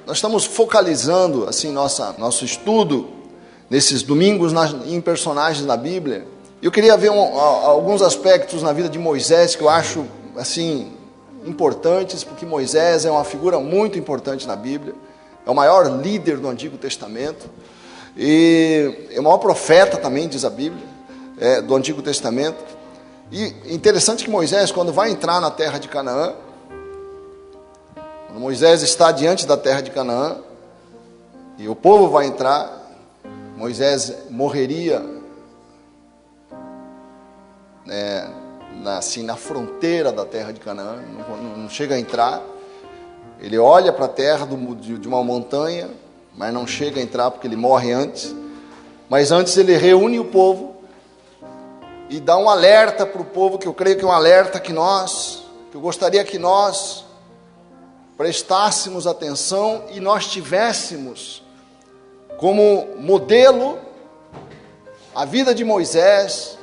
nós estamos focalizando assim nosso estudo nesses domingos em personagens da Bíblia. Eu queria ver alguns aspectos na vida de Moisés que eu acho assim importantes, porque Moisés é uma figura muito importante na Bíblia, é o maior líder do Antigo Testamento e é o maior profeta também, diz a Bíblia, do Antigo Testamento. E interessante que Moisés, quando vai entrar na terra de Canaã, quando Moisés está diante da terra de Canaã e o povo vai entrar, Moisés morreria na fronteira da terra de Canaã, não chega a entrar. Ele olha para a terra de uma montanha, mas não chega a entrar porque ele morre antes. Mas antes ele reúne o povo e dá um alerta para o povo, que eu creio que é um alerta que eu gostaria que nós prestássemos atenção e nós tivéssemos como modelo a vida de Moisés,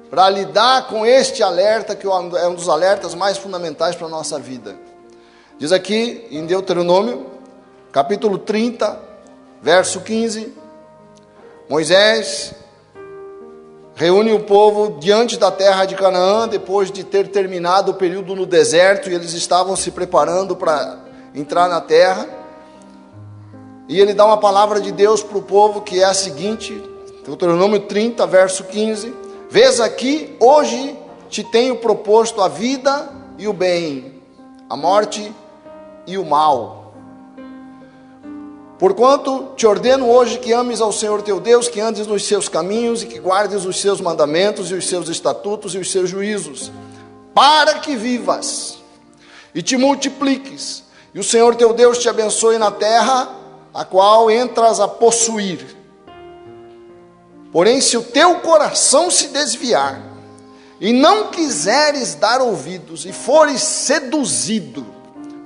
para lidar com este alerta, que é um dos alertas mais fundamentais para a nossa vida. Diz aqui em Deuteronômio, capítulo 30, verso 15, Moisés reúne o povo diante da terra de Canaã, depois de ter terminado o período no deserto, e eles estavam se preparando para entrar na terra, e ele dá uma palavra de Deus para o povo, que é a seguinte, Deuteronômio 30, verso 15, vês aqui, hoje te tenho proposto a vida e o bem, a morte e o mal. Porquanto te ordeno hoje que ames ao Senhor teu Deus, que andes nos seus caminhos e que guardes os seus mandamentos e os seus estatutos e os seus juízos, para que vivas e te multipliques, e o Senhor teu Deus te abençoe na terra, a qual entras a possuir. Porém, se o teu coração se desviar, e não quiseres dar ouvidos, e fores seduzido,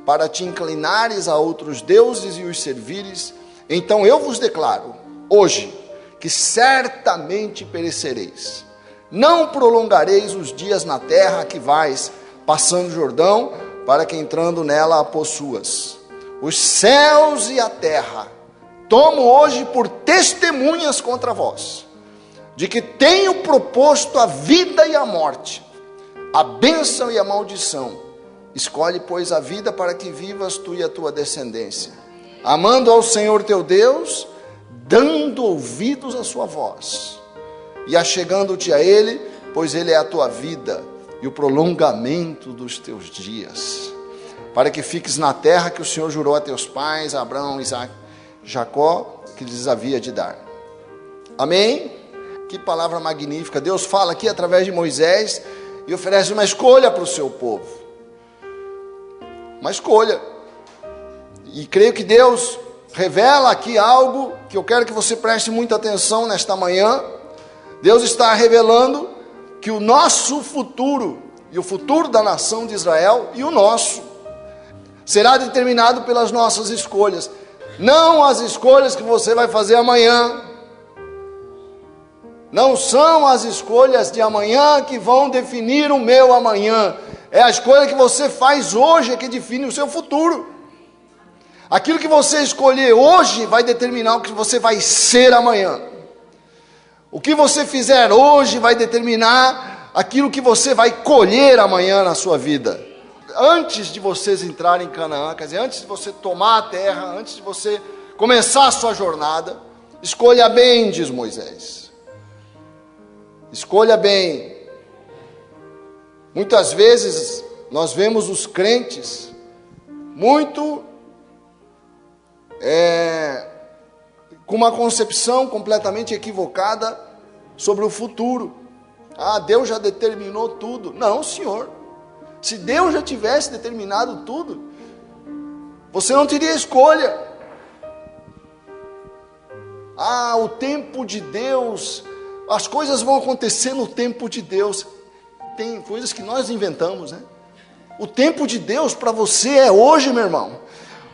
para te inclinares a outros deuses e os servires, então eu vos declaro, hoje, que certamente perecereis. Não prolongareis os dias na terra que vais, passando o Jordão, para que entrando nela a possuas. Os céus e a terra tomo hoje por testemunhas contra vós, de que tenho proposto a vida e a morte, a bênção e a maldição. Escolhe, pois, a vida para que vivas tu e a tua descendência, amando ao Senhor teu Deus, dando ouvidos à sua voz, e achegando-te a Ele, pois Ele é a tua vida e o prolongamento dos teus dias, para que fiques na terra que o Senhor jurou a teus pais, Abraão, Isaque, Jacó, que lhes havia de dar. Amém? Que palavra magnífica. Deus fala aqui através de Moisés e oferece uma escolha para o seu povo. Uma escolha. E creio que Deus revela aqui algo que eu quero que você preste muita atenção nesta manhã. Deus está revelando que o nosso futuro e o futuro da nação de Israel e o nosso será determinado pelas nossas escolhas. Não as escolhas que você vai fazer amanhã. Não são as escolhas de amanhã que vão definir o meu amanhã. É a escolha que você faz hoje que define o seu futuro. Aquilo que você escolher hoje vai determinar o que você vai ser amanhã. O que você fizer hoje vai determinar aquilo que você vai colher amanhã na sua vida. Antes de vocês entrarem em Canaã, quer dizer, antes de você tomar a terra, antes de você começar a sua jornada, escolha bem, diz Moisés. Escolha bem. Muitas vezes nós vemos os crentes muito com uma concepção completamente equivocada sobre o futuro. Ah, Deus já determinou tudo. Não, senhor. Se Deus já tivesse determinado tudo, você não teria escolha. Ah, o tempo de Deus, as coisas vão acontecer no tempo de Deus. Tem coisas que nós inventamos, né? O tempo de Deus para você é hoje, meu irmão.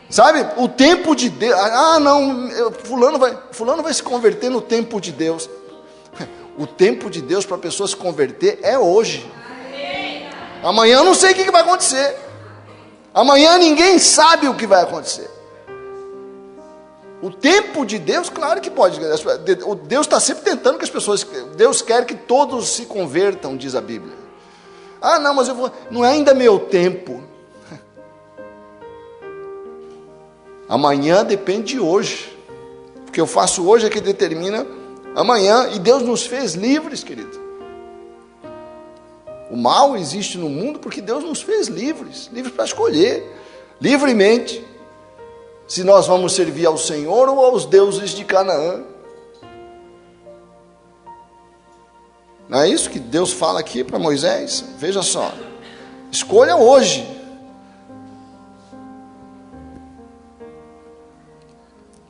Sabe? O tempo de Deus. Ah, não, fulano vai se converter no tempo de Deus. O tempo de Deus para a pessoa se converter é hoje. Amanhã eu não sei o que vai acontecer. Amanhã ninguém sabe o que vai acontecer. O tempo de Deus, claro que pode. Deus está sempre tentando que as pessoas... Deus quer que todos se convertam, diz a Bíblia. Ah, não, mas não é ainda meu tempo. Amanhã depende de hoje. O que eu faço hoje é que determina amanhã. E Deus nos fez livres, querido. O mal existe no mundo porque Deus nos fez livres. Livres para escolher. Livremente. Se nós vamos servir ao Senhor ou aos deuses de Canaã. Não é isso que Deus fala aqui para Moisés? Veja só. Escolha hoje.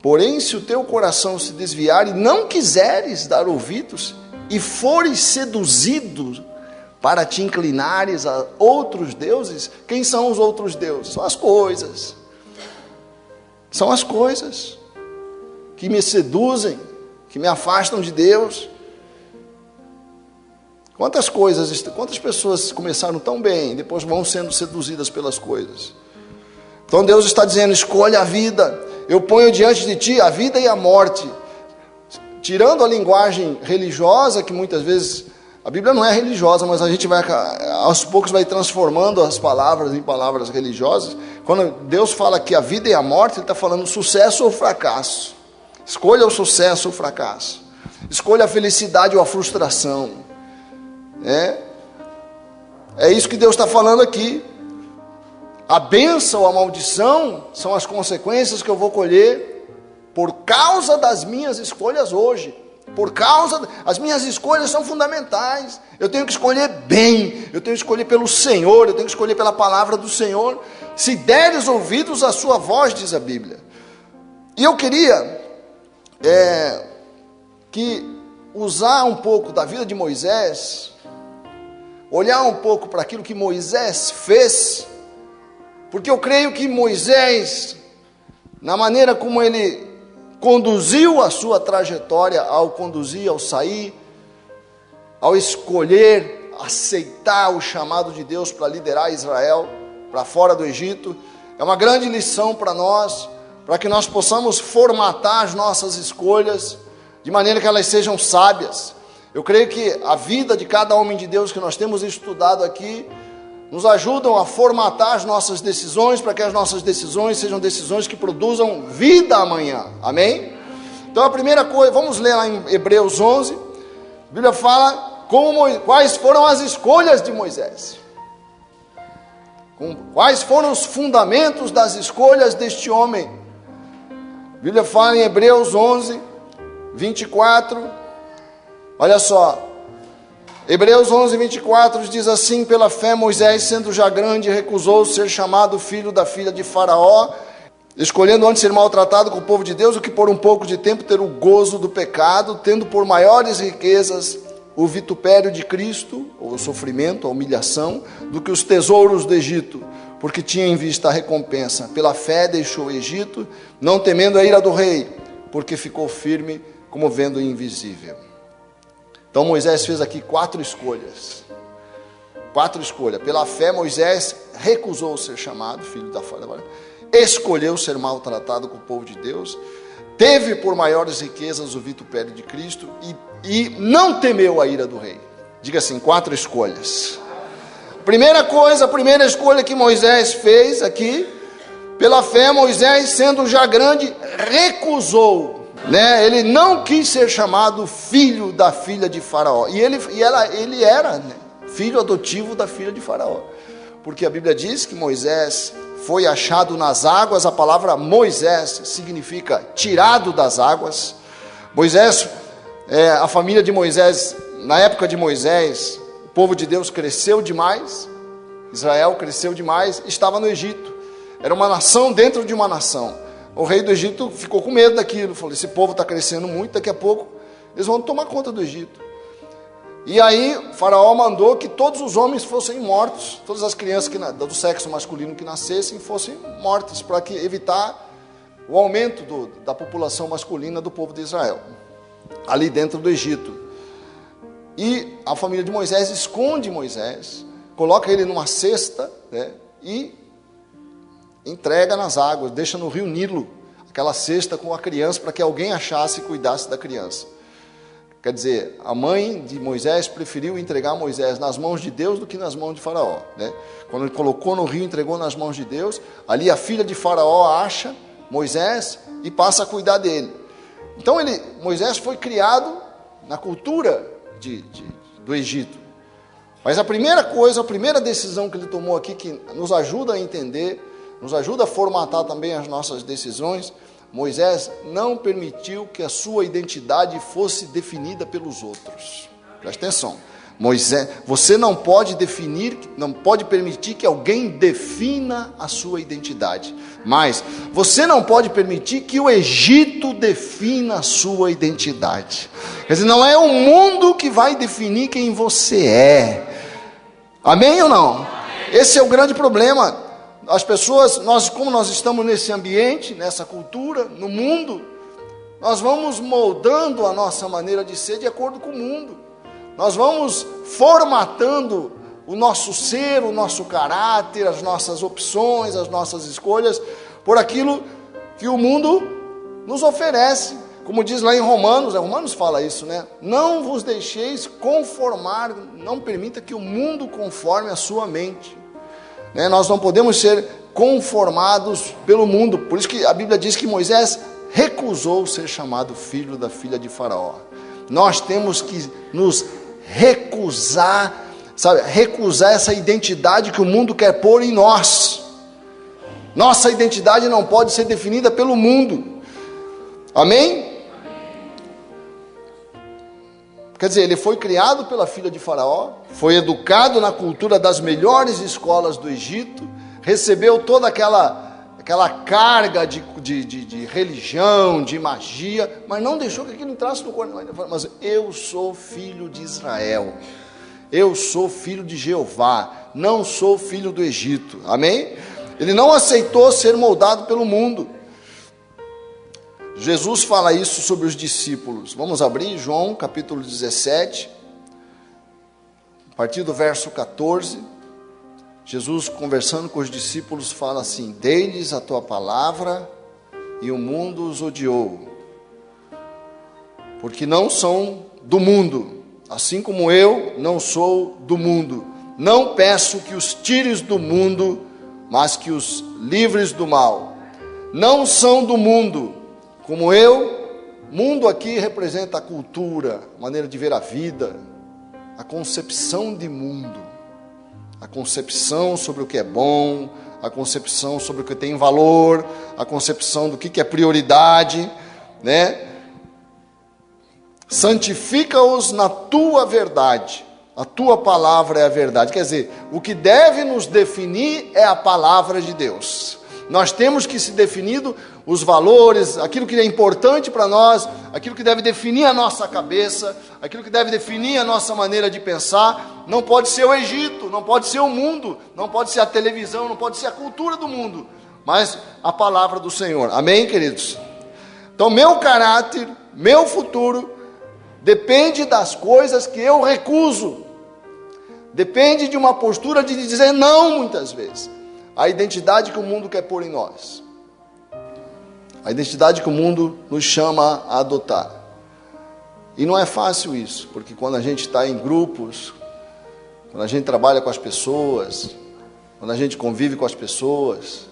Porém, se o teu coração se desviar e não quiseres dar ouvidos, e fores seduzido para te inclinares a outros deuses, quem são os outros deuses? São as coisas. São as coisas que me seduzem, que me afastam de Deus. Quantas pessoas começaram tão bem, depois vão sendo seduzidas pelas coisas. Então Deus está dizendo, escolha a vida. Eu ponho diante de ti a vida e a morte. Tirando a linguagem religiosa, que muitas vezes, a Bíblia não é religiosa, mas a gente vai, aos poucos vai transformando as palavras em palavras religiosas. Quando Deus fala que a vida e a morte, Ele está falando sucesso ou fracasso. Escolha o sucesso ou o fracasso. Escolha a felicidade ou a frustração. É isso que Deus está falando aqui. A bênção ou a maldição são as consequências que eu vou colher por causa das minhas escolhas hoje. As minhas escolhas são fundamentais. Eu tenho que escolher bem, eu tenho que escolher pelo Senhor, eu tenho que escolher pela palavra do Senhor. Se deres ouvidos à sua voz, diz a Bíblia. E eu queria usar um pouco da vida de Moisés, olhar um pouco para aquilo que Moisés fez, porque eu creio que Moisés, na maneira como ele conduziu a sua trajetória, ao conduzir, ao sair, ao escolher, aceitar o chamado de Deus para liderar Israel para fora do Egito, é uma grande lição para nós, para que nós possamos formatar as nossas escolhas, de maneira que elas sejam sábias. Eu creio que a vida de cada homem de Deus que nós temos estudado aqui, nos ajudam a formatar as nossas decisões, para que as nossas decisões sejam decisões que produzam vida amanhã, amém? Então a primeira coisa, vamos ler lá em Hebreus 11, a Bíblia fala quais foram as escolhas de Moisés, quais foram os fundamentos das escolhas deste homem. A Bíblia fala em Hebreus 11, 24, olha só, Hebreus 11, 24 diz assim, pela fé Moisés, sendo já grande, recusou ser chamado filho da filha de Faraó, escolhendo antes ser maltratado com o povo de Deus, do que por um pouco de tempo ter o gozo do pecado, tendo por maiores riquezas o vitupério de Cristo, ou o sofrimento, a humilhação, do que os tesouros do Egito, porque tinha em vista a recompensa. Pela fé deixou o Egito, não temendo a ira do rei, porque ficou firme como vendo o invisível. Então Moisés fez aqui 4 escolhas. 4 escolhas. Pela fé Moisés recusou ser chamado filho da Faraó, escolheu ser maltratado com o povo de Deus, teve por maiores riquezas o vitupério de Cristo e não temeu a ira do rei. Diga assim, 4 escolhas. A primeira escolha que Moisés fez aqui, pela fé Moisés, sendo já grande, recusou. Ele não quis ser chamado filho da filha de Faraó. E ele era filho adotivo da filha de Faraó. Porque a Bíblia diz que Moisés foi achado nas águas. A palavra Moisés significa tirado das águas. Moisés, a família de Moisés, na época de Moisés, o povo de Deus cresceu demais. Israel cresceu demais, estava no Egito. Era uma nação dentro de uma nação. O rei do Egito ficou com medo daquilo, falou, esse povo está crescendo muito, daqui a pouco eles vão tomar conta do Egito. E aí o Faraó mandou que todos os homens fossem mortos, todas as crianças do sexo masculino que nascessem fossem mortas, para evitar o aumento da população masculina do povo de Israel, ali dentro do Egito. E a família de Moisés esconde Moisés, coloca ele numa cesta, e entrega nas águas, deixa no rio Nilo. aquela cesta com a criança para que alguém achasse e cuidasse da criança. Quer dizer, a mãe de Moisés preferiu entregar Moisés nas mãos de Deus do que nas mãos de Faraó, né? Quando ele colocou no rio, entregou nas mãos de Deus, ali a filha de Faraó acha Moisés e passa a cuidar dele. Então Moisés foi criado na cultura do Egito. Mas a primeira decisão que ele tomou aqui, que nos ajuda a entender, nos ajuda a formatar também as nossas decisões, Moisés não permitiu que a sua identidade fosse definida pelos outros. Presta atenção. Moisés, você não pode permitir que alguém defina a sua identidade. Mas você não pode permitir que o Egito defina a sua identidade. Quer dizer, não é o mundo que vai definir quem você é. Amém ou não? Esse é o grande problema. As pessoas, como nós estamos nesse ambiente, nessa cultura, no mundo, nós vamos moldando a nossa maneira de ser de acordo com o mundo. Nós vamos formatando o nosso ser, o nosso caráter, as nossas opções, as nossas escolhas, por aquilo que o mundo nos oferece. Como diz lá em Romanos fala isso, né? Não vos deixeis conformar, não permita que o mundo conforme a sua mente. Né? Nós não podemos ser conformados pelo mundo. Por isso que a Bíblia diz que Moisés recusou ser chamado filho da filha de Faraó. Nós temos que nos recusar, recusar essa identidade que o mundo quer pôr em nós. Nossa identidade não pode ser definida pelo mundo. Amém? Quer dizer, ele foi criado pela filha de Faraó, foi educado na cultura das melhores escolas do Egito, recebeu toda aquela carga de religião, de magia, mas não deixou que aquilo entrasse no coração. Mas eu sou filho de Israel, eu sou filho de Jeová, não sou filho do Egito. Amém? Ele não aceitou ser moldado pelo mundo. Jesus fala isso sobre os discípulos. Vamos abrir João capítulo 17, a partir do verso 14. Jesus, conversando com os discípulos, fala assim: dei-lhes a tua palavra e o mundo os odiou, porque não são do mundo, assim como eu não sou do mundo. Não peço que os tires do mundo, mas que os livres do mal. Não são do mundo, como eu. Mundo aqui representa a cultura, a maneira de ver a vida, a concepção de mundo, a concepção sobre o que é bom, a concepção sobre o que tem valor, a concepção do que é prioridade, né? Santifica-os na tua verdade, a tua palavra é a verdade. Quer dizer, o que deve nos definir é a palavra de Deus. Nós temos que se definido os valores, aquilo que é importante para nós, aquilo que deve definir a nossa cabeça, aquilo que deve definir a nossa maneira de pensar. Não pode ser o Egito, não pode ser o mundo, não pode ser a televisão, não pode ser a cultura do mundo, mas a palavra do Senhor. Amém, queridos? Então, meu caráter, meu futuro, depende das coisas que eu recuso, depende de uma postura de dizer não muitas vezes. A identidade que o mundo quer pôr em nós, a identidade que o mundo nos chama a adotar. E não é fácil isso, porque quando a gente está em grupos, quando a gente trabalha com as pessoas, quando a gente convive com as pessoas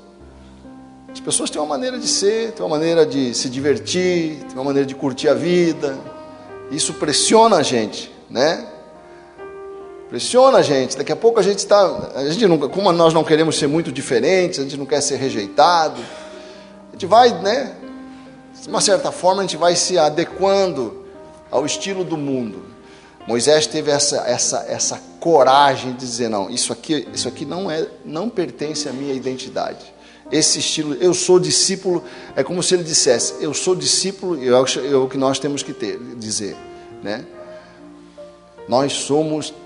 têm uma maneira de ser, têm uma maneira de se divertir, têm uma maneira de curtir a vida. Isso pressiona a gente, né? Pressiona a gente. Daqui a pouco a gente nunca, como nós não queremos ser muito diferentes, a gente não quer ser rejeitado, a gente vai, né? De uma certa forma a gente vai se adequando ao estilo do mundo. Moisés teve essa coragem de dizer: não, isso aqui não pertence à minha identidade. Esse estilo, eu sou discípulo, é como se ele dissesse: eu sou discípulo, e é o que nós temos que dizer, né?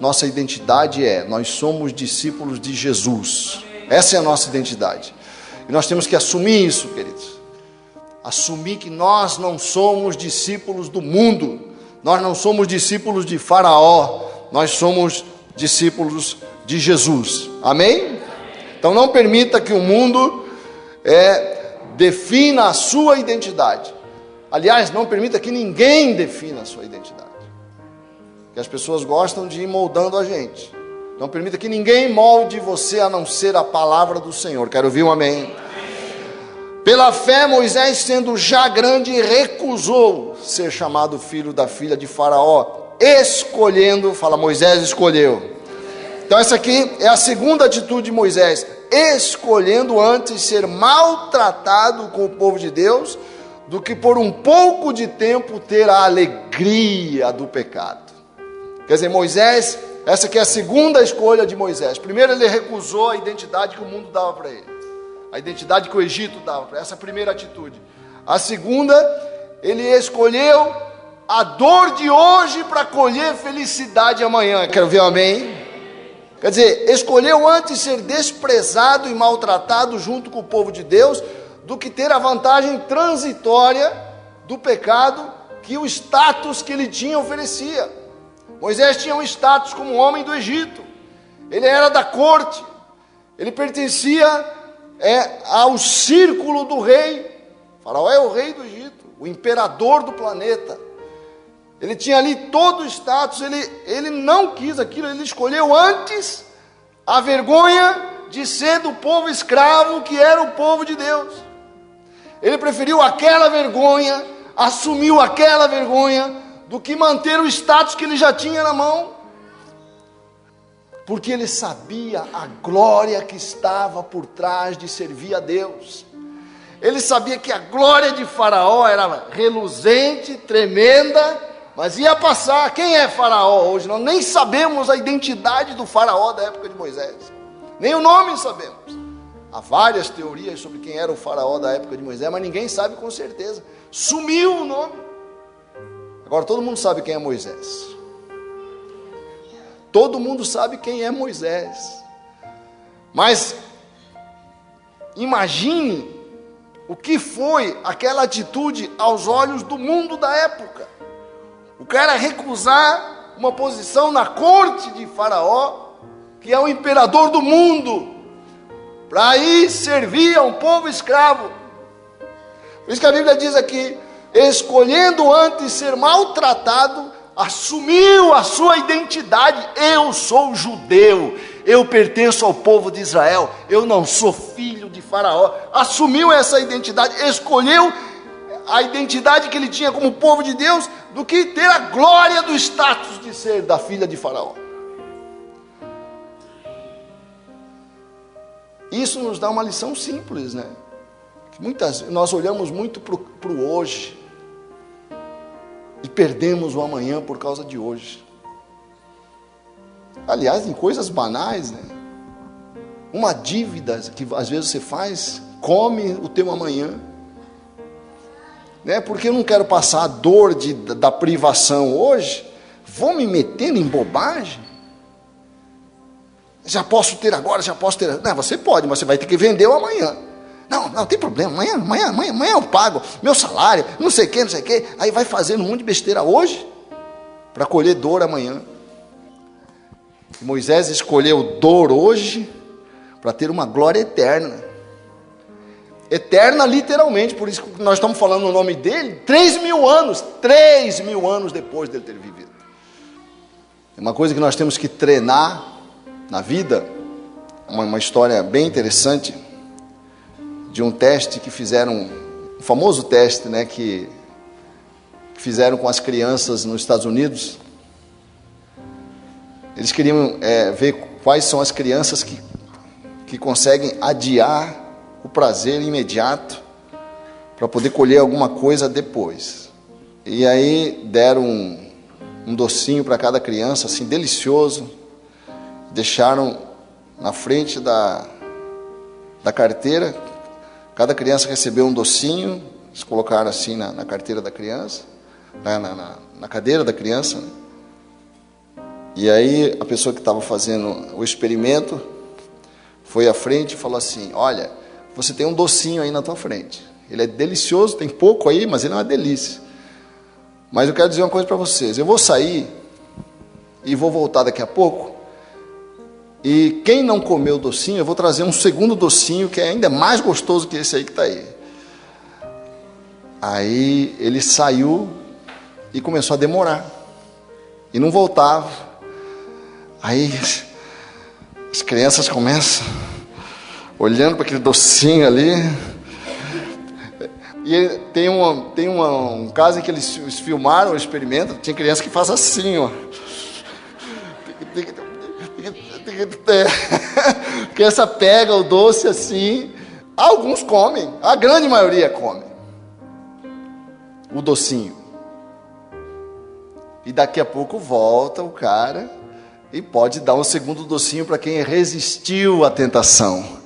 Nossa identidade nós somos discípulos de Jesus. Essa é a nossa identidade. E nós temos que assumir isso, queridos. Assumir que nós não somos discípulos do mundo. Nós não somos discípulos de Faraó. Nós somos discípulos de Jesus. Amém? Então não permita que o mundo defina a sua identidade. Aliás, não permita que ninguém defina a sua identidade. Que as pessoas gostam de ir moldando a gente. Não permita que ninguém molde você a não ser a palavra do Senhor. Quero ouvir um amém. Pela fé, Moisés, sendo já grande, recusou ser chamado filho da filha de Faraó, escolhendo, fala, Moisés escolheu. Então essa aqui é a segunda atitude de Moisés, escolhendo antes ser maltratado com o povo de Deus, do que por um pouco de tempo ter a alegria do pecado. Quer dizer, Moisés, essa aqui é a segunda escolha de Moisés. Primeiro, ele recusou a identidade que o mundo dava para ele, a identidade que o Egito dava para ele. Essa é a primeira atitude. A segunda, ele escolheu a dor de hoje para colher felicidade amanhã. Quero ver um amém? Quer dizer, escolheu antes ser desprezado e maltratado junto com o povo de Deus, do que ter a vantagem transitória do pecado que o status que ele tinha oferecia. Moisés tinha um status como homem do Egito, ele era da corte, ele pertencia ao círculo do rei. Faraó é o rei do Egito, o imperador do planeta. Ele tinha ali todo o status, ele não quis aquilo, ele escolheu antes a vergonha de ser do povo escravo, que era o povo de Deus. Ele preferiu aquela vergonha, assumiu aquela vergonha, do que manter o status que ele já tinha na mão, porque ele sabia a glória que estava por trás de servir a Deus. Ele sabia que a glória de Faraó era reluzente, tremenda, mas ia passar. Quem é Faraó hoje? Nós nem sabemos a identidade do Faraó da época de Moisés, nem o nome sabemos. Há várias teorias sobre quem era o Faraó da época de Moisés, mas ninguém sabe com certeza. Sumiu o nome. Agora todo mundo sabe quem é Moisés. Todo mundo sabe quem é Moisés. Mas imagine o que foi aquela atitude aos olhos do mundo da época. O cara recusar uma posição na corte de Faraó, que é o imperador do mundo, para ir servir a um povo escravo. Por isso que a Bíblia diz aqui, escolhendo antes ser maltratado, assumiu a sua identidade. Eu sou judeu, eu pertenço ao povo de Israel, eu não sou filho de Faraó. Assumiu essa identidade, escolheu a identidade que ele tinha como povo de Deus, do que ter a glória do status de ser da filha de Faraó. Isso nos dá uma lição simples, né? Nós olhamos muito para o hoje e perdemos o amanhã por causa de hoje. Aliás, em coisas banais, né? Uma dívida que às vezes você faz, come o teu amanhã, né? Porque eu não quero passar a dor da privação hoje, vou me metendo em bobagem. Já posso ter agora, já posso ter. Não, você pode, mas você vai ter que vender o amanhã. Não tem problema, amanhã eu pago meu salário, não sei o que, aí vai fazendo um monte de besteira hoje, para colher dor amanhã. E Moisés escolheu dor hoje, para ter uma glória eterna. Eterna literalmente, por isso que nós estamos falando o nome dele, 3.000 anos depois dele ter vivido. É uma coisa que nós temos que treinar na vida, uma história bem interessante, de um teste que fizeram, um famoso teste, né, que fizeram com as crianças nos Estados Unidos. Eles queriam ver quais são as crianças que conseguem adiar o prazer imediato para poder colher alguma coisa depois. E aí deram um docinho para cada criança, assim, delicioso, deixaram na frente da carteira. Cada criança recebeu um docinho, eles colocaram assim na carteira da criança, na cadeira da criança, né? E aí a pessoa que estava fazendo o experimento foi à frente e falou assim: olha, você tem um docinho aí na tua frente, ele é delicioso, tem pouco aí, mas ele é uma delícia. Mas eu quero dizer uma coisa para vocês, eu vou sair e vou voltar daqui a pouco, e quem não comeu o docinho, eu vou trazer um segundo docinho que é ainda mais gostoso que esse aí que está aí. Aí ele saiu e começou a demorar. E não voltava. Aí as crianças começam olhando para aquele docinho ali. E tem um caso em que eles filmaram o experimento. Tinha criança que faz assim, ó. Criança pega o doce assim. Alguns comem, a grande maioria come o docinho. E daqui a pouco volta o cara e pode dar um segundo docinho para quem resistiu à tentação.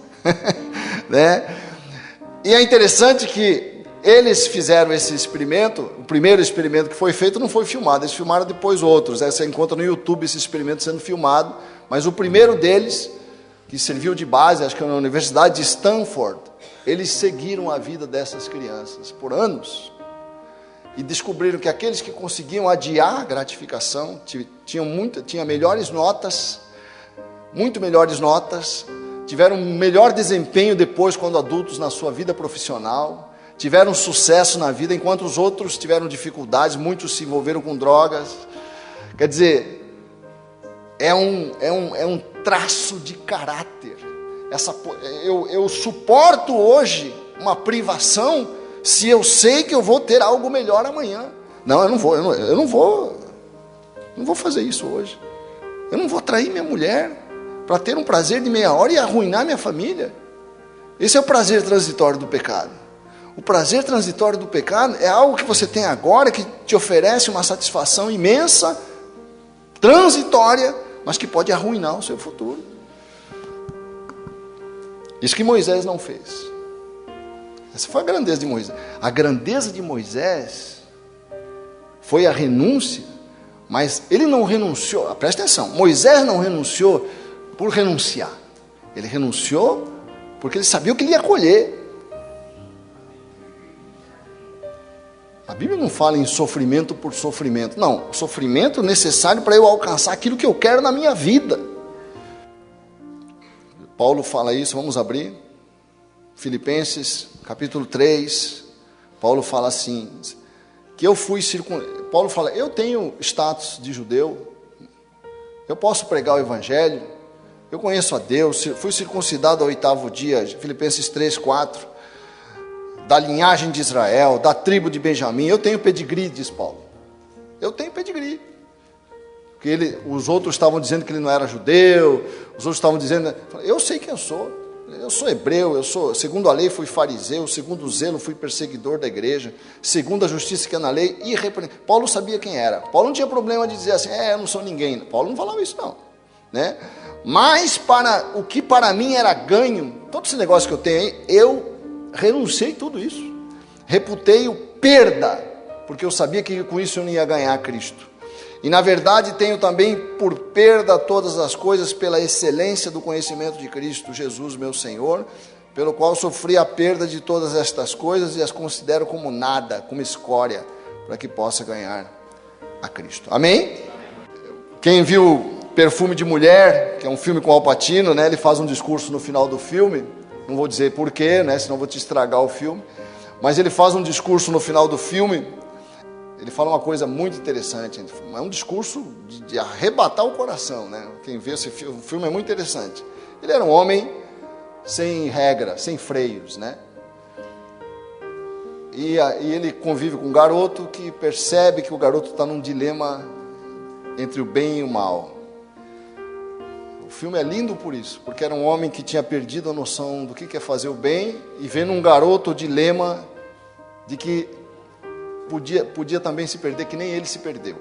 Né? E é interessante que eles fizeram esse experimento. O primeiro experimento que foi feito não foi filmado, eles filmaram depois outros. Aí você encontra no YouTube esse experimento sendo filmado. Mas o primeiro deles, que serviu de base, acho que na Universidade de Stanford, eles seguiram a vida dessas crianças por anos. E descobriram que aqueles que conseguiam adiar a gratificação, tinham melhores notas, muito melhores notas, tiveram um melhor desempenho depois quando adultos na sua vida profissional, tiveram sucesso na vida, enquanto os outros tiveram dificuldades, muitos se envolveram com drogas. Quer dizer, é um traço de caráter. Eu suporto hoje uma privação se eu sei que eu vou ter algo melhor amanhã. Não, eu não vou fazer isso hoje. Eu não vou trair minha mulher para ter um prazer de meia hora e arruinar minha família. Esse é o prazer transitório do pecado. O prazer transitório do pecado é algo que você tem agora, que te oferece uma satisfação imensa, transitória, mas que pode arruinar o seu futuro. Isso que Moisés não fez. Essa foi a grandeza de Moisés. A grandeza de Moisés foi a renúncia, mas ele não renunciou. Presta atenção, Moisés não renunciou por renunciar. Ele renunciou porque ele sabia o que ele ia colher. A Bíblia não fala em sofrimento por sofrimento. Não, sofrimento necessário para eu alcançar aquilo que eu quero na minha vida. Paulo fala isso, vamos abrir. Filipenses, capítulo 3. Paulo fala assim, que eu fui circuncidado. Paulo fala, eu tenho status de judeu, eu posso pregar o evangelho, eu conheço a Deus, fui circuncidado ao 8º dia, Filipenses 3, 4. Da linhagem de Israel, da tribo de Benjamim, eu tenho pedigree, diz Paulo. Eu tenho pedigree. Porque os outros estavam dizendo que ele não era judeu, os outros estavam dizendo, eu sei quem eu sou hebreu, eu sou, segundo a lei fui fariseu, segundo o zelo fui perseguidor da igreja, segundo a justiça que é na lei, irrepreensível. Paulo sabia quem era. Paulo não tinha problema de dizer assim, eu não sou ninguém. Paulo não falava isso não, né? Mas o que para mim era ganho, todo esse negócio que eu tenho aí, eu renunciei tudo isso, reputei-o perda, porque eu sabia que com isso eu não ia ganhar Cristo. E na verdade tenho também por perda todas as coisas pela excelência do conhecimento de Cristo Jesus, meu Senhor, pelo qual sofri a perda de todas estas coisas e as considero como nada, como escória, para que possa ganhar a Cristo. Amém? Quem viu Perfume de Mulher, que é um filme com Al Pacino, né? Ele faz um discurso no final do filme. Não vou dizer porquê, né? Senão vou te estragar o filme. Mas ele faz um discurso no final do filme. Ele fala uma coisa muito interessante. É um discurso de arrebatar o coração, né? Quem vê esse filme, o filme é muito interessante. Ele era um homem sem regra, sem freios, né? E ele convive com um garoto que percebe que o garoto está num dilema entre o bem e o mal. O filme é lindo por isso, porque era um homem que tinha perdido a noção do que é fazer o bem e vendo um garoto o dilema de que podia também se perder, que nem ele se perdeu.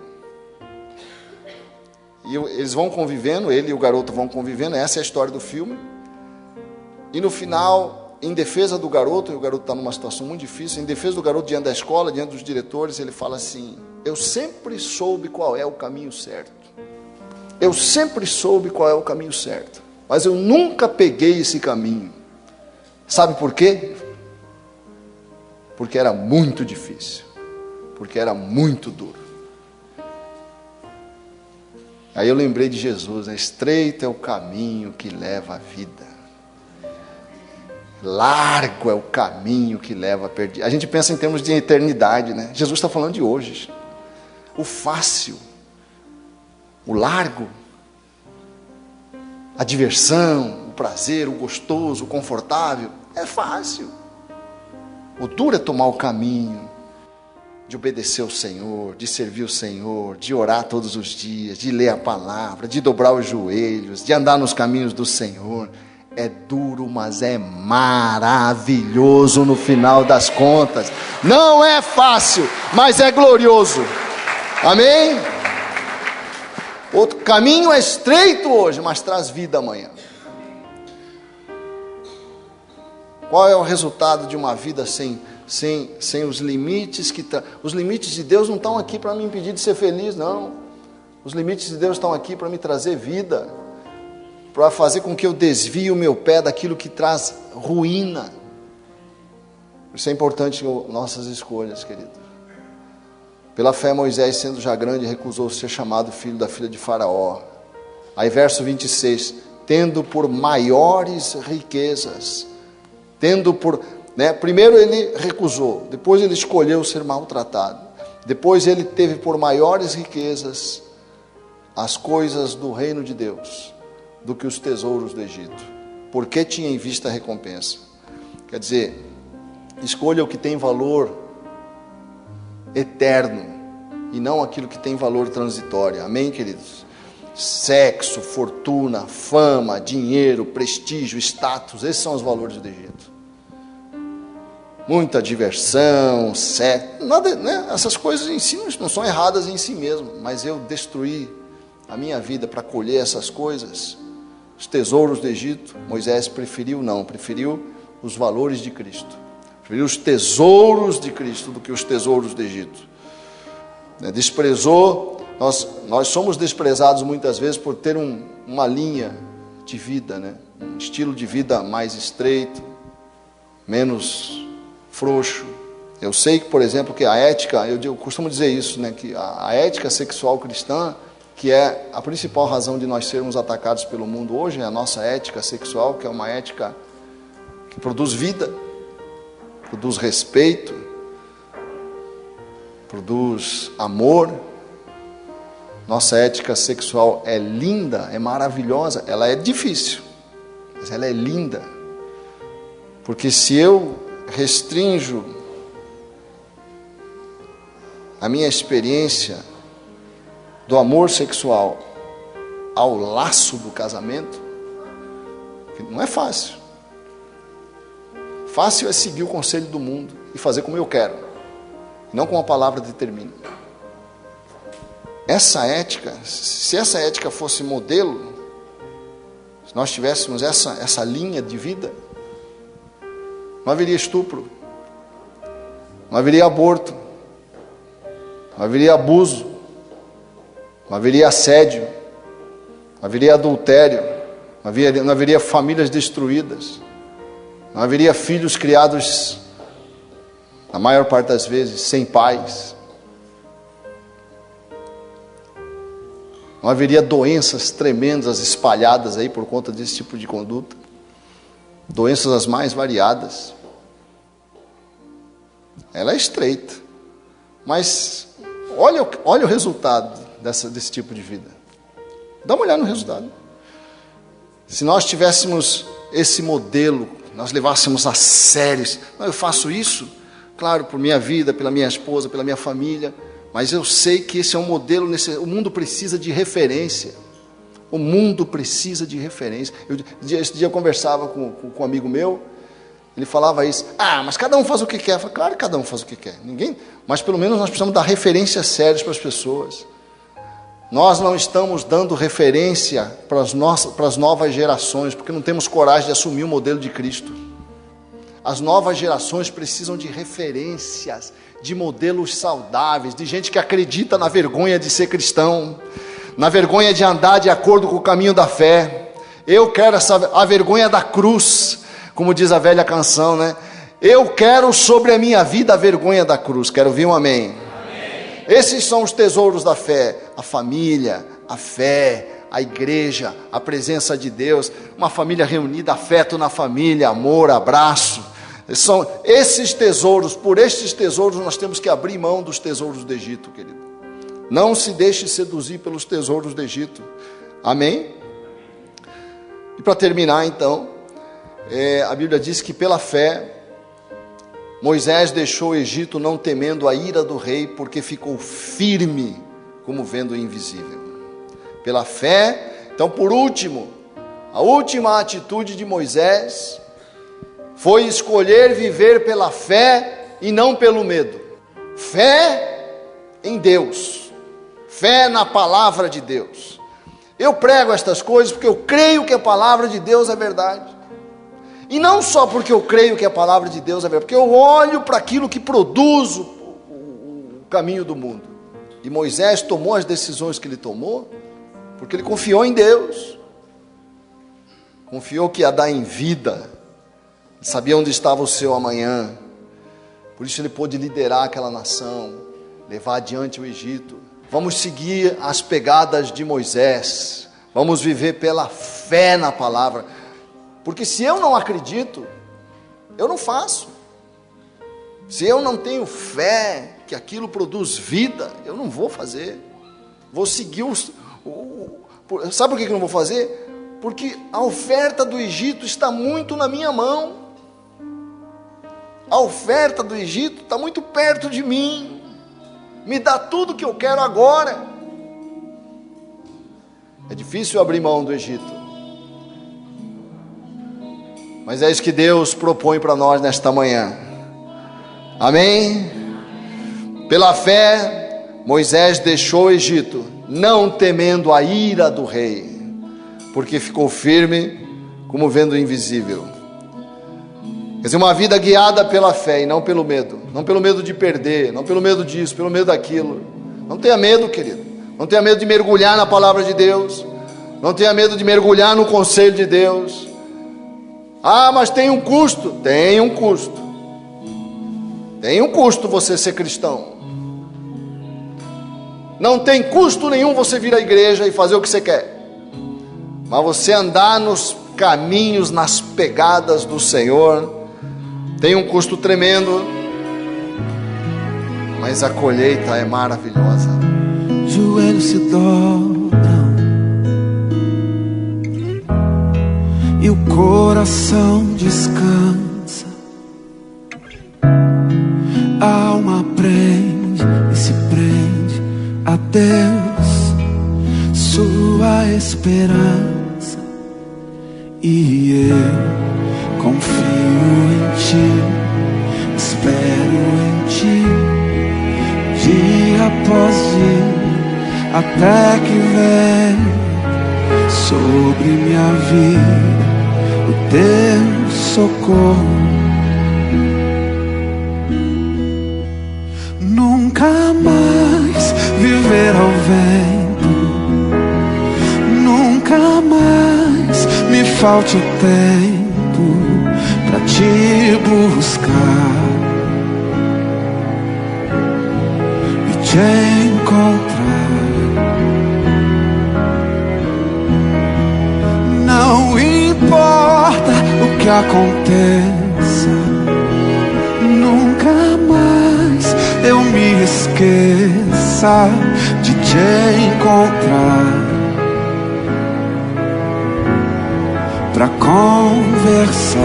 E eles vão convivendo, ele e o garoto vão convivendo, essa é a história do filme. E no final, em defesa do garoto, e o garoto está numa situação muito difícil, em defesa do garoto diante da escola, diante dos diretores, ele fala assim, eu sempre soube qual é o caminho certo. Eu sempre soube qual é o caminho certo, mas eu nunca peguei esse caminho. Sabe por quê? Porque era muito difícil, porque era muito duro. Aí eu lembrei de Jesus, né? Estreito é o caminho que leva à vida. Largo é o caminho que leva a perdição. A gente pensa em termos de eternidade, né? Jesus está falando de hoje. O fácil, o largo, a diversão, o prazer, o gostoso, o confortável, é fácil. O duro é tomar o caminho de obedecer ao Senhor, de servir o Senhor, de orar todos os dias, de ler a palavra, de dobrar os joelhos, de andar nos caminhos do Senhor. É duro, mas é maravilhoso no final das contas. Não é fácil, mas é glorioso. Amém? O caminho é estreito hoje, mas traz vida amanhã. Qual é o resultado de uma vida sem os limites que os limites de Deus não estão aqui para me impedir de ser feliz, não. Os limites de Deus estão aqui para me trazer vida, para fazer com que eu desvie o meu pé daquilo que traz ruína. Isso é importante em nossas escolhas, querido. Pela fé, Moisés, sendo já grande, recusou ser chamado filho da filha de Faraó. Aí verso 26, tendo por maiores riquezas, primeiro ele recusou, depois ele escolheu ser maltratado, depois ele teve por maiores riquezas as coisas do reino de Deus do que os tesouros do Egito, porque tinha em vista a recompensa. Quer dizer, escolha o que tem valor eterno e não aquilo que tem valor transitório. Amém, queridos? Sexo, fortuna, fama, dinheiro, prestígio, status, esses são os valores do Egito. Muita diversão, sexo, nada, né? Essas coisas em si não são erradas em si mesmo, mas eu destruí a minha vida para colher essas coisas. Os tesouros do Egito, Moisés preferiu os valores de Cristo, preferiu os tesouros de Cristo do que os tesouros do Egito. Desprezou, nós somos desprezados muitas vezes por ter uma linha de vida, né? Um estilo de vida mais estreito, menos frouxo. Eu sei que, por exemplo, que a ética, eu costumo dizer isso, né? Que a ética sexual cristã, que é a principal razão de nós sermos atacados pelo mundo hoje, é a nossa ética sexual, que é uma ética que produz vida, produz respeito, produz amor. Nossa ética sexual é linda, é maravilhosa, ela é difícil, mas ela é linda, porque se eu restringo a minha experiência do amor sexual ao laço do casamento, que não é fácil. Fácil é seguir o conselho do mundo e fazer como eu quero, não como a palavra determina. Essa ética, se essa ética fosse modelo, se nós tivéssemos essa linha de vida, não haveria estupro, não haveria aborto, não haveria abuso, não haveria assédio, não haveria adultério, não haveria famílias destruídas, não haveria filhos criados, na maior parte das vezes, sem pais. Não haveria doenças tremendas espalhadas aí por conta desse tipo de conduta. Doenças as mais variadas. Ela é estreita, mas olha o resultado desse tipo de vida. Dá uma olhada no resultado. Se nós tivéssemos esse modelo, nós levássemos a sério, eu faço isso, claro, por minha vida, pela minha esposa, pela minha família, mas eu sei que esse é um modelo, o mundo precisa de referência. O mundo precisa de referência. Esse dia eu conversava com um amigo meu, ele falava isso, mas cada um faz o que quer. Eu falei, claro que cada um faz o que quer, mas pelo menos nós precisamos dar referências sérias para as pessoas. Nós não estamos dando referência para as novas gerações, porque não temos coragem de assumir o modelo de Cristo. As novas gerações precisam de referências, de modelos saudáveis, de gente que acredita na vergonha de ser cristão, na vergonha de andar de acordo com o caminho da fé. Eu quero a vergonha da cruz, como diz a velha canção, né? Eu quero sobre a minha vida a vergonha da cruz. Quero ouvir um amém. Amém. Esses são os tesouros da fé: a família, a fé, a igreja, a presença de Deus, uma família reunida, afeto na família, amor, abraço. São esses tesouros, por estes tesouros nós temos que abrir mão dos tesouros do Egito, querido. Não se deixe seduzir pelos tesouros do Egito. Amém? E para terminar então, a Bíblia diz que pela fé, Moisés deixou o Egito não temendo a ira do rei, porque ficou firme como vendo o invisível. Pela fé, então por último, a última atitude de Moisés foi escolher viver pela fé e não pelo medo. Fé em Deus, fé na palavra de Deus. Eu prego estas coisas porque eu creio que a palavra de Deus é verdade. E não só porque eu creio que a palavra de Deus é verdade, porque eu olho para aquilo que produz o caminho do mundo. E Moisés tomou as decisões que ele tomou, porque ele confiou em Deus. Confiou que ia dar em vida, sabia onde estava o seu amanhã. Por isso ele pôde liderar aquela nação, levar adiante o Egito. Vamos seguir as pegadas de Moisés, vamos viver pela fé na palavra. Porque se eu não acredito, eu não faço. Se eu não tenho fé que aquilo produz vida, eu não vou fazer. Vou seguir sabe por que eu não vou fazer? Porque a oferta do Egito está muito na minha mão. A oferta do Egito está muito perto de mim. Me dá tudo que eu quero agora. É difícil abrir mão do Egito. Mas é isso que Deus propõe para nós nesta manhã. Amém? Pela fé, Moisés deixou o Egito, não temendo a ira do rei, porque ficou firme como vendo o invisível. Quer dizer, uma vida guiada pela fé e não pelo medo. Não pelo medo de perder, não pelo medo disso, pelo medo daquilo. Não tenha medo, querido. Não tenha medo de mergulhar na palavra de Deus. Não tenha medo de mergulhar no conselho de Deus. Ah, mas tem um custo. Tem um custo. Tem um custo você ser cristão. Não tem custo nenhum você vir à igreja e fazer o que você quer. Mas você andar nos caminhos, nas pegadas do Senhor, tem um custo tremendo. Mas a colheita é maravilhosa. Joelhos se dobram e o coração descansa. A alma aprende e se prende a Deus, sua esperança. E eu confio em Ti, espero em Ti, dia após dia, até que venha sobre minha vida o Teu socorro. Nunca mais viver ao vento, nunca mais me falte o tempo pra Te buscar e Te encontrar. Não importa o que aconteça, nunca mais eu me esqueça de Te encontrar pra conversar.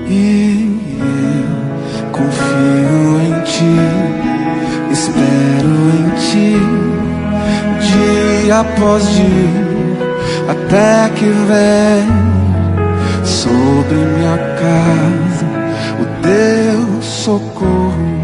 E eu confio em Ti, espero em Ti, dia após dia, até que venha sobre minha casa o Teu socorro.